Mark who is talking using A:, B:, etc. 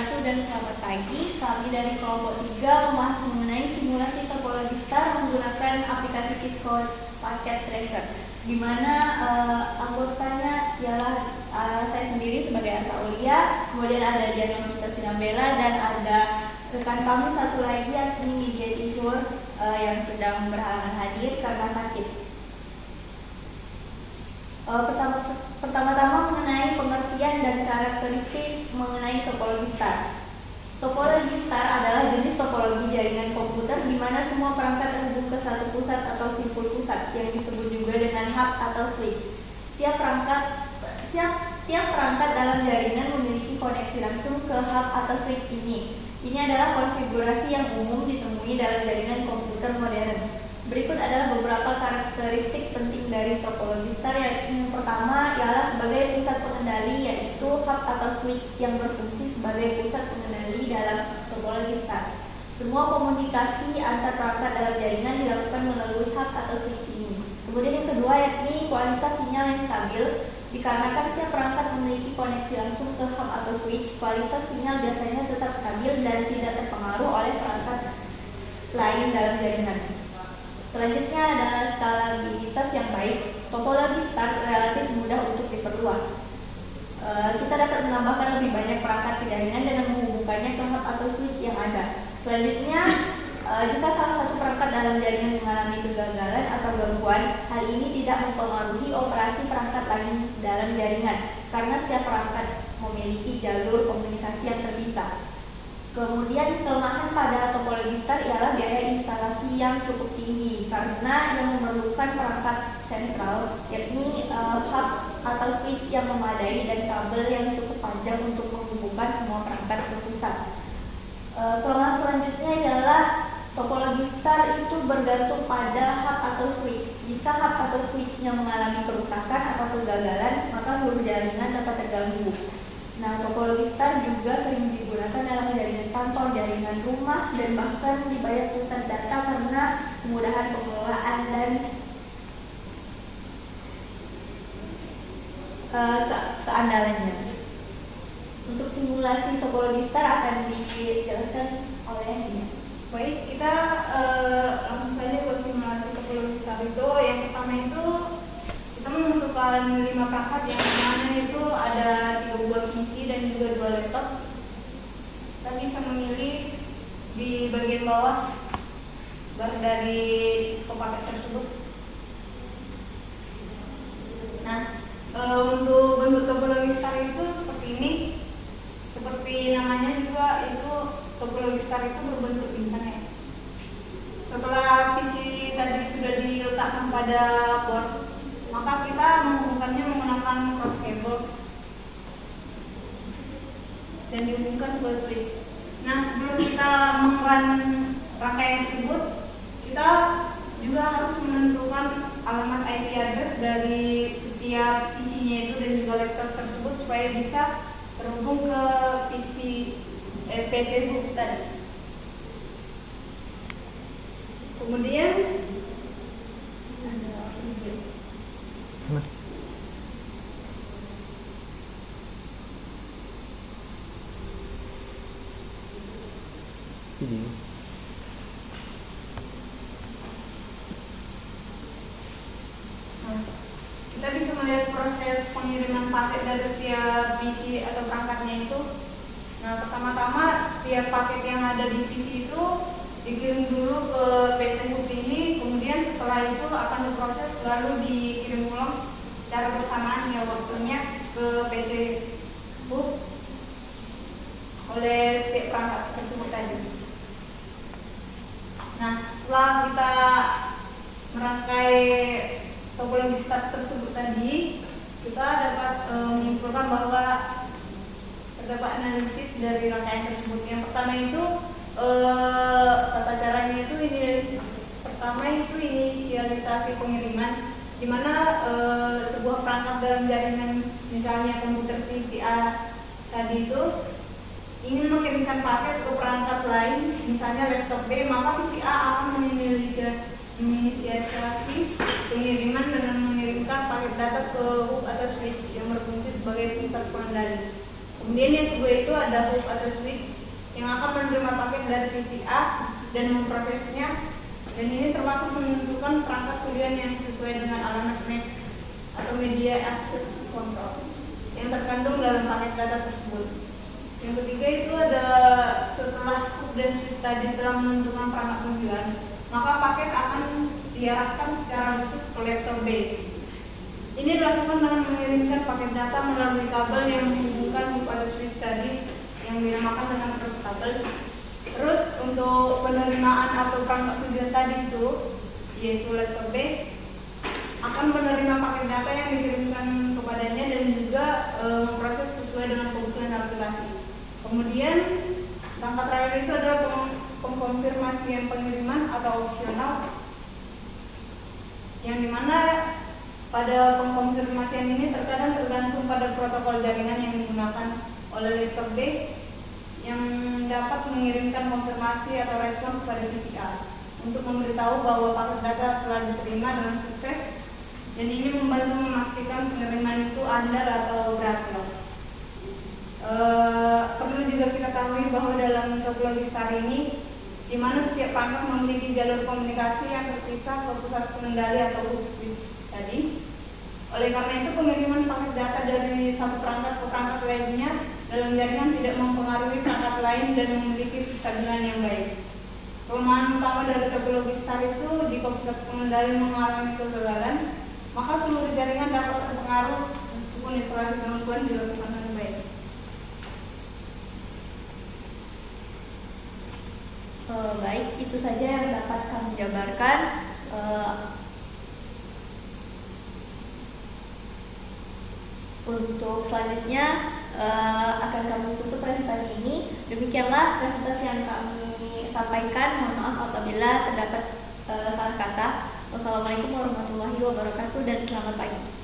A: wabarakatuh dan selamat pagi. Kami dari kelompok 3 membahas mengenai simulasi topologi star menggunakan aplikasi Qiskos Packet Tracer, di mana anggotanya ialah saya sendiri sebagai Arta Aulia, kemudian ada Diana Nita Sinambela, dan ada rekan kami satu lagi yakni Media Cisur yang sedang berhalangan hadir karena sakit. Pertama-tama mengenai pengertian dan karakteristik mengenai topologi star. Topologi star adalah jenis topologi jaringan komputer di mana semua perangkat terhubung ke satu pusat atau simpul pusat yang disebut juga dengan hub atau switch. Setiap perangkat dalam jaringan memiliki koneksi langsung ke hub atau switch ini. Ini adalah konfigurasi yang umum ditemui dalam jaringan komputer modern. Berikut adalah beberapa karakteristik penting dari topologi star. Yang pertama ialah sebagai pusat pengendali, yaitu hub atau switch yang berfungsi sebagai pusat pengendali dalam topologi star. Semua komunikasi antar perangkat dalam jaringan dilakukan melalui hub atau switch ini. Kemudian yang kedua yakni kualitas sinyal yang stabil. Dikarenakan setiap perangkat memiliki koneksi langsung ke hub atau switch, kualitas sinyal biasanya tetap stabil dan tidak terpengaruh oleh perangkat lain dalam jaringan. Selanjutnya adalah skalabilitas yang baik. Topologi star relatif mudah untuk diperluas. Kita dapat menambahkan lebih banyak perangkat ke jaringan dengan menghubungkannya ke hub atau switch yang ada. Selanjutnya, jika salah satu perangkat dalam jaringan mengalami kegagalan atau gangguan, hal ini tidak mempengaruhi operasi perangkat lain dalam jaringan karena setiap perangkat memiliki jalur komunikasi yang terpisah. Kemudian kelemahan pada topologi star ialah biaya instalasi yang cukup tinggi karena yang memerlukan perangkat sentral, yakni hub atau switch yang memadai dan kabel yang cukup panjang untuk menghubungkan semua perangkat ke pusat. Kelemahan selanjutnya ialah topologi star itu bergantung pada hub atau switch. Jika hub atau switchnya mengalami kerusakan atau kegagalan, maka seluruh jaringan dapat terganggu. Nah, topologi star juga sering digunakan dalam jaringan kantor, jaringan rumah, dan bahkan di banyak pusat data karena kemudahan pengelolaan dan keandalannya. Untuk simulasi topologi star akan dijelaskan oleh Nia.
B: Baik, kita langsung saja ke simulasi topologi star itu. Yang pertama itu kita menentukan 5 perangkat yang mana itu ada 3 buah PC dan juga 2 laptop. Kita bisa memilih di bagian bawah dari Cisco paket tersebut. Nah, untuk bentuk topologi star itu seperti ini. Seperti namanya juga itu topologi star itu berbentuk bintang ya. Setelah PC tadi sudah diletakkan pada board, maka kita menghubungkannya menggunakan cross cable dan dihubungkan ke switch. Nah, sebelum kita mengrun rangkaian tersebut, kita juga harus menentukan alamat IP address dari setiap PC-nya itu dan juga laptop tersebut supaya bisa terhubung ke PC PT hub tadi. Kemudian kita bisa melihat proses pengiriman paket dari setiap PC atau perangkatnya itu. Nah, pertama-tama setiap paket yang ada di PC itu dikirim dulu ke PT hub ini, kemudian setelah itu akan diproses lalu dikirim ulang secara bersamaan ya waktunya ke PT hub oleh setiap perangkat tersebut tadi. Nah, setelah kita merangkai topologi star tersebut tadi, kita dapat menyimpulkan bahwa terdapat analisis dari rangkaian tersebut. Yang pertama itu tata caranya itu ini. Pertama itu inisialisasi pengiriman, di mana sebuah perangkat dalam jaringan, misalnya komputer PCA tadi itu ingin mengirimkan paket ke perangkat lain, misalnya laptop B, maka PCA akan menginisialisasi pengiriman dengan mengirimkan paket data ke hub atau switch yang berfungsi sebagai pusat pengendali. Kemudian yang kedua itu ada host atau switch yang akan menerima paket dari PCA dan memprosesnya, dan ini termasuk menentukan perangkat pilihan yang sesuai dengan alamat MAC atau media access control yang terkandung dalam paket data tersebut. Yang ketiga itu ada setelah hook dan switch tadi telah menentukan perangkat panggilan, maka paket akan diarahkan secara khusus ke laptop B. Ini dilakukan dengan mengirimkan paket data melalui kabel yang menghubungkan hook atau switch tadi yang dinamakan dengan cross kabel. Terus untuk penerimaan atau perangkat tujuan tadi itu, yaitu laptop B, akan menerima paket data yang dikirimkan kepadanya dan juga memproses sesuai dengan kebutuhan aplikasi. Kemudian langkah terakhir itu adalah pengkonfirmasian pengiriman atau opsional, yang dimana pada pengkonfirmasian ini terkadang tergantung pada protokol jaringan yang digunakan oleh laptop B yang dapat mengirimkan konfirmasi atau respon kepada PCA untuk memberitahu bahwa paket data telah diterima dengan sukses, dan ini membantu memastikan pengiriman itu andal atau berhasil. Perlu juga kita ketahui bahwa dalam topologi STAR ini, di mana setiap perangkat memiliki jalur komunikasi yang terpisah ke pusat pengendali atau hook switch tadi. Oleh karena itu, pengiriman paket data dari satu perangkat ke perangkat lainnya dalam jaringan tidak mempengaruhi perangkat lain dan memiliki kestabilan yang baik. Kelemahan utama dari topologi STAR itu, jika pusat pengendali mengalami kegagalan, maka seluruh jaringan dapat terpengaruh meskipun instalasi gangguan dilakukan dengan baik.
A: Baik, itu saja yang dapat kami jabarkan. Untuk selanjutnya akan kami tutup presentasi ini. Demikianlah presentasi yang kami sampaikan. Mohon maaf apabila terdapat salah kata. Wassalamualaikum warahmatullahi wabarakatuh dan selamat pagi.